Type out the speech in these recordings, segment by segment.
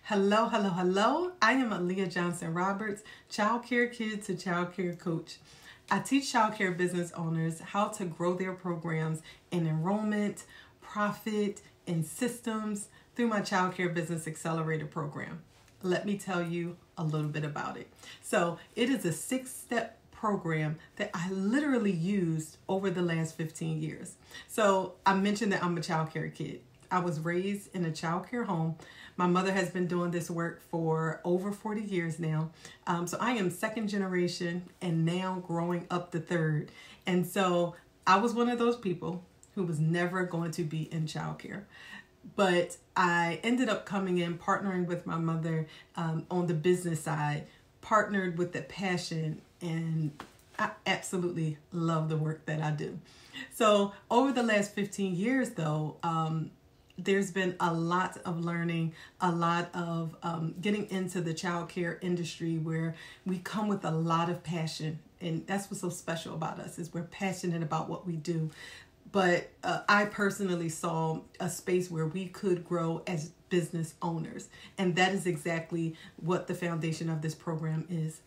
Hello, hello, hello. I am Aaliyah Johnson Roberts, Childcare Kid to Childcare Coach. I teach childcare business owners how to grow their programs in enrollment, profit, and systems through my Childcare Business Accelerator program. Let me tell you a little bit about it. So it is a 6-step program that I literally used over the last 15 years. So I mentioned that I'm a childcare kid. I was raised in a childcare home. My mother has been doing this work for over 40 years now. So I am second generation and now growing up the third. And so I was one of those people who was never going to be in childcare. But I ended up coming in, partnering with my mother on the business side, partnered with the passion, and I absolutely love the work that I do. So over the last 15 years, though, there's been a lot of learning, a lot of getting into the childcare industry where we come with a lot of passion. And that's what's so special about us, is we're passionate about what we do. But I personally saw a space where we could grow as business owners. And that is exactly what the foundation of this program is.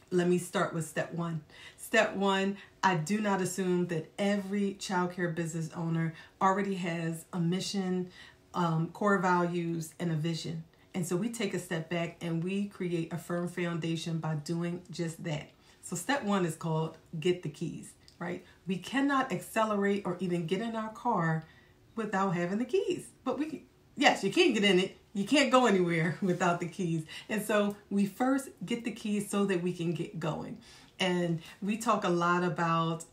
Let me start with step one. Step one, I do not assume that every childcare business owner already has a mission, core values, and a vision. And so we take a step back and we create a firm foundation by doing just that. So step one is called get the keys, right? We cannot accelerate or even get in our car without having the keys. But yes, you can get in it. You can't go anywhere without the keys. And so we first get the keys so that we can get going. And we talk a lot about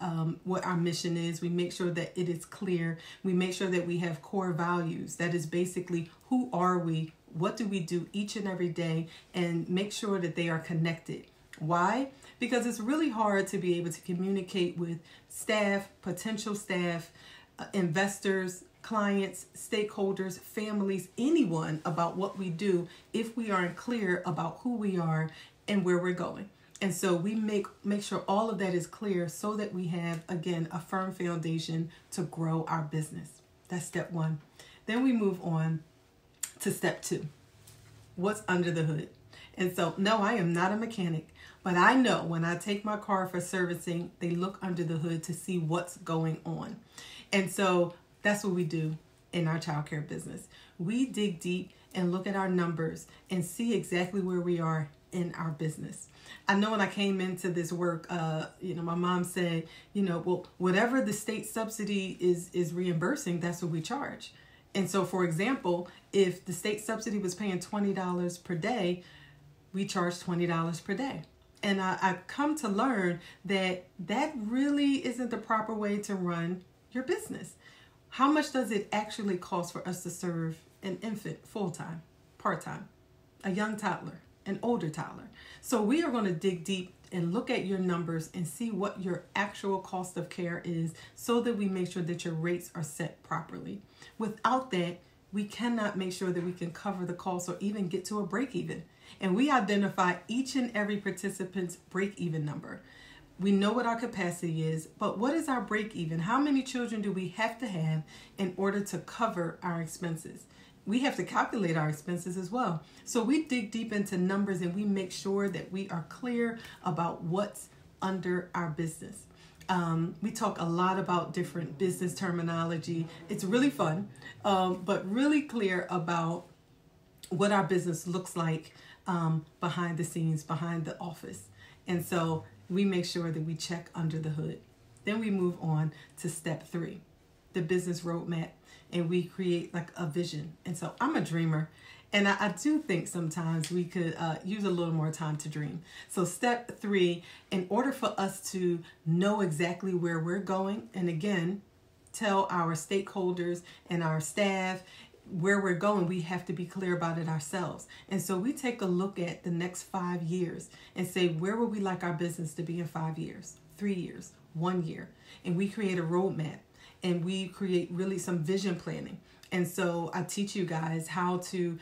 what our mission is. We make sure that it is clear. We make sure that we have core values. That is basically, who are we? What do we do each and every day? And make sure that they are connected. Why? Because it's really hard to be able to communicate with staff, potential staff, investors, clients, stakeholders, families, anyone about what we do if we aren't clear about who we are and where we're going. And so we make sure all of that is clear so that we have, again, a firm foundation to grow our business. That's step one. Then we move on to step two. What's under the hood? And so, no, I am not a mechanic, but I know when I take my car for servicing, they look under the hood to see what's going on. And so that's what we do in our childcare business. We dig deep and look at our numbers and see exactly where we are in our business. I know when I came into this work, my mom said, well, whatever the state subsidy is reimbursing, that's what we charge. And so, for example, if the state subsidy was paying $20 per day, we charge $20 per day. And I've come to learn that that really isn't the proper way to run your business. How much does it actually cost for us to serve an infant full-time, part-time, a young toddler, an older toddler? So we are going to dig deep and look at your numbers and see what your actual cost of care is so that we make sure that your rates are set properly. Without that, we cannot make sure that we can cover the cost or even get to a break-even. And we identify each and every participant's break-even number. We know what our capacity is, but what is our break even? How many children do we have to have in order to cover our expenses? We have to calculate our expenses as well. So we dig deep into numbers and we make sure that we are clear about what's under our business. We talk a lot about different business terminology. It's really fun, but really clear about what our business looks like behind the scenes, behind the office. And so we make sure that we check under the hood. Then we move on to step three, the business roadmap, and we create like a vision. And so I'm a dreamer, and I do think sometimes we could use a little more time to dream. So step three, in order for us to know exactly where we're going, and again, tell our stakeholders and our staff where we're going, we have to be clear about it ourselves. And so we take a look at the next 5 years and say, where would we like our business to be in 5 years, 3 years, 1 year? And we create a roadmap and we create really some vision planning. And so I teach you guys how to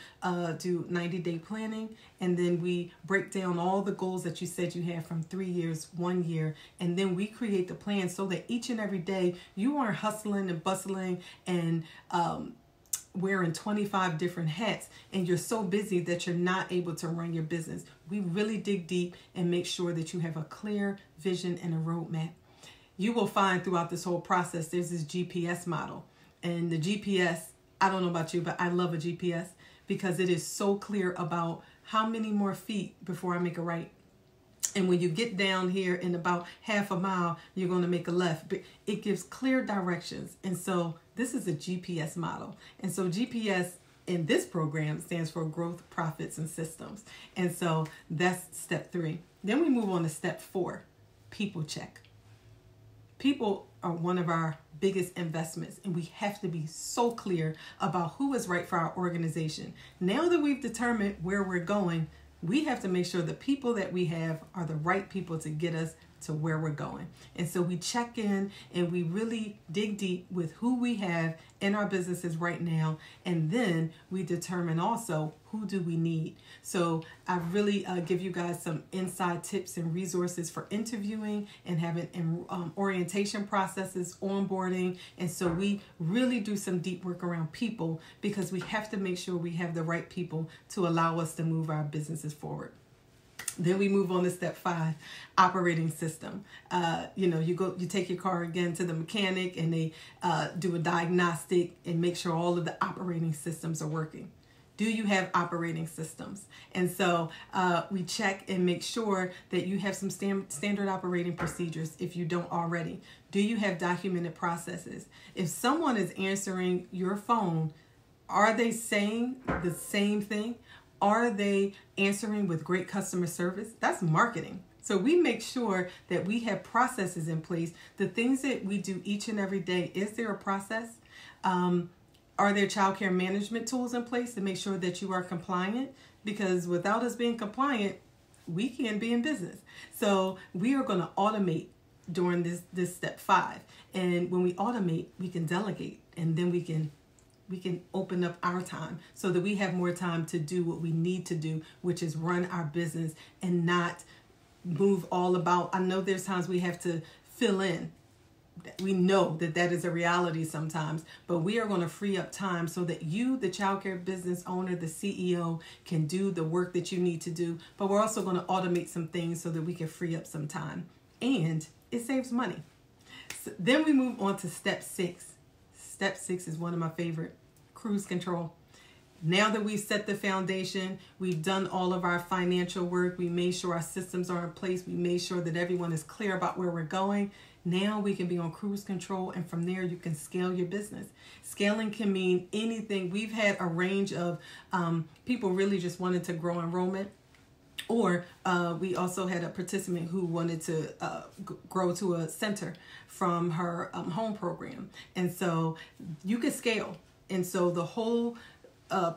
do 90-day planning, and then we break down all the goals that you said you have from 3 years, 1 year, and then we create the plan so that each and every day you aren't hustling and bustling and wearing 25 different hats and you're so busy that you're not able to run your business. We really dig deep and make sure that you have a clear vision and a roadmap. You will find throughout this whole process, there's this GPS model. And the GPS, I don't know about you, but I love a GPS because it is so clear about how many more feet before I make a right. And when you get down here in about half a mile, you're going to make a left. But it gives clear directions. And so this is a GPS model. And so GPS in this program stands for Growth, Profits, and Systems. And so that's step 3. Then we move on to step 4, people check. People are one of our biggest investments, and we have to be so clear about who is right for our organization. Now that we've determined where we're going, we have to make sure the people that we have are the right people to get us to where we're going. And so we check in and we really dig deep with who we have in our businesses right now. And then we determine also who do we need. So I really give you guys some inside tips and resources for interviewing and having orientation processes, onboarding. And so we really do some deep work around people because we have to make sure we have the right people to allow us to move our businesses forward. Then we move on to step 5, operating system. You take your car again to the mechanic and they do a diagnostic and make sure all of the operating systems are working. Do you have operating systems? And so we check and make sure that you have some standard operating procedures if you don't already. Do you have documented processes? If someone is answering your phone, are they saying the same thing? Are they answering with great customer service? That's marketing. So we make sure that we have processes in place. The things that we do each and every day, is there a process? Are there childcare management tools in place to make sure that you are compliant? Because without us being compliant, we can't be in business. So we are going to automate during this step 5. And when we automate, we can delegate, and then we can open up our time so that we have more time to do what we need to do, which is run our business and not move all about. I know there's times we have to fill in. We know that that is a reality sometimes, but we are going to free up time so that you, the childcare business owner, the CEO, can do the work that you need to do. But we're also going to automate some things so that we can free up some time, and it saves money. So then we move on to step 6. Step 6 is one of my favorite, cruise control. Now that we've set the foundation, we've done all of our financial work, we made sure our systems are in place, we made sure that everyone is clear about where we're going. Now we can be on cruise control, and from there you can scale your business. Scaling can mean anything. We've had a range of people really just wanted to grow enrollment. Or we also had a participant who wanted to grow to a center from her home program. And so you can scale. And so the whole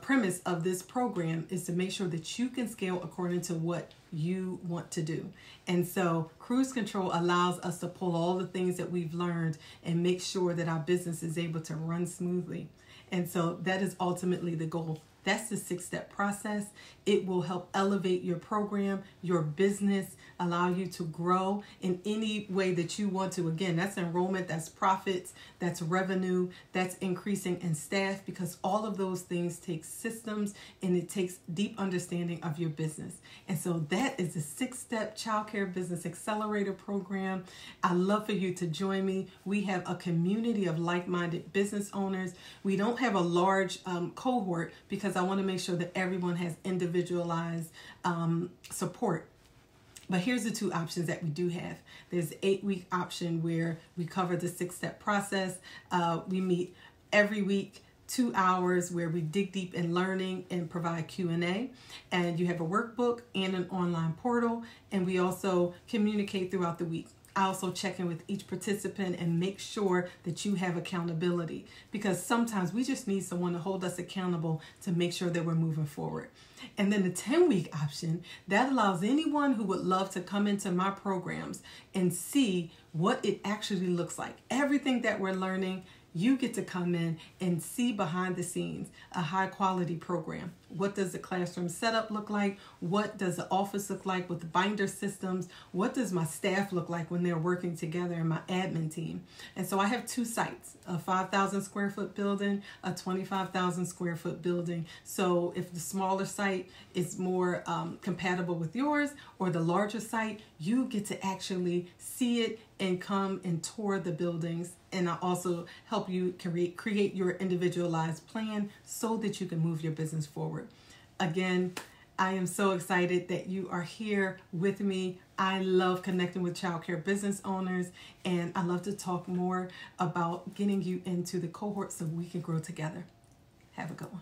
premise of this program is to make sure that you can scale according to what you want to do. And so cruise control allows us to pull all the things that we've learned and make sure that our business is able to run smoothly. And so that is ultimately the goal. That's the 6-step process. It will help elevate your program, your business, allow you to grow in any way that you want to. Again, that's enrollment, that's profits, that's revenue, that's increasing in staff, because all of those things take systems and it takes deep understanding of your business. And so that is the 6-step Childcare Business Accelerator program. I'd love for you to join me. We have a community of like-minded business owners. We don't have a large cohort because I want to make sure that everyone has individualized support. But here's the 2 options that we do have. There's the 8-week option where we cover the 6-step process. We meet every week, 2 hours where we dig deep in learning and provide Q&A. And you have a workbook and an online portal. And we also communicate throughout the week. I also check in with each participant and make sure that you have accountability, because sometimes we just need someone to hold us accountable to make sure that we're moving forward. And then the 10-week option, that allows anyone who would love to come into my programs and see what it actually looks like. Everything that we're learning, you get to come in and see behind the scenes a high quality program. What does the classroom setup look like? What does the office look like with the binder systems? What does my staff look like when they're working together in my admin team? And so I have two sites, a 5,000 square foot building, a 25,000 square foot building. So if the smaller site is more compatible with yours, or the larger site, you get to actually see it and come and tour the buildings. And I also help you create your individualized plan so that you can move your business forward. Again, I am so excited that you are here with me. I love connecting with childcare business owners, and I love to talk more about getting you into the cohort so we can grow together. Have a good one.